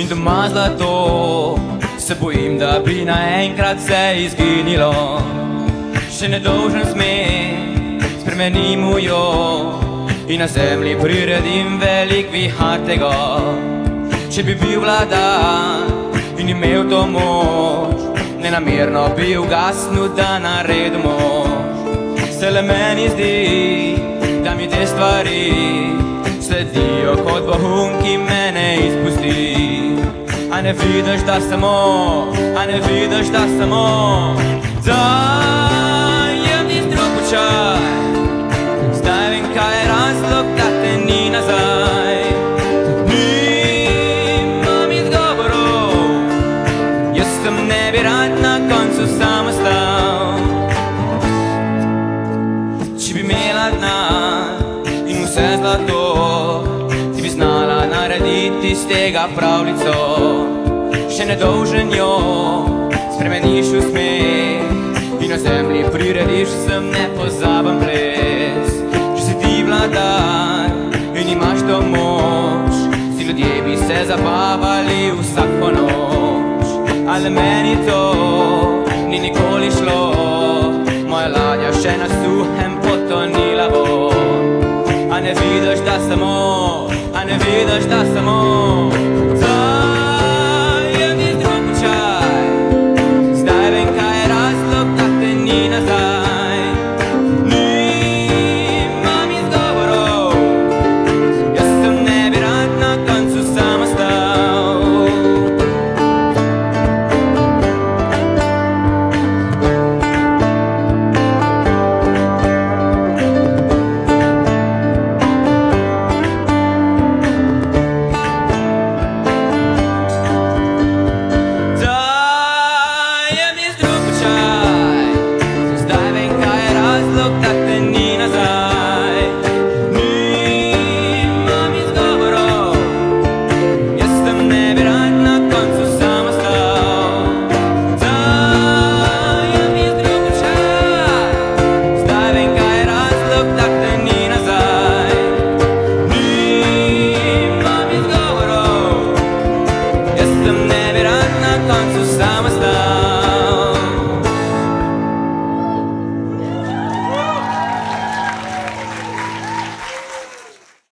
in doma zlato. Se bojim, da bi naenkrat vse izginilo. Še nedolžen smeh, spremenimo jo in na zemlji priredim velik vihar tega. Če bi bil vladar in imel to moč, nenamerno bi ugasnil, da naredim moč. Se le meni zdi, da mi te stvari sledijo kot vohun, ki mene izpusti. A ne vidiš, da samo, a ne vidiš, da samo dajem ti drug očaj. Zdaj vem, kaj je razlog, da te ni nazaj. Nimam izgovorov, jaz sem ne bi rad na koncu sam ostal. Če bi imela denar in vse zlato, ti bi znala narediti iz tega pravljico. Še nedolžen jo spremeniš v smeh in na zemlji prirediš sem nepozaben ples. Če si ti vladar in imaš to moč, vsi ljudje bi se zabavali vsako noč. Ale meni to ni nikoli šlo, moja ladja še na suhem potonila bo. A ne vidiš, da samo, a ne vidiš, da samo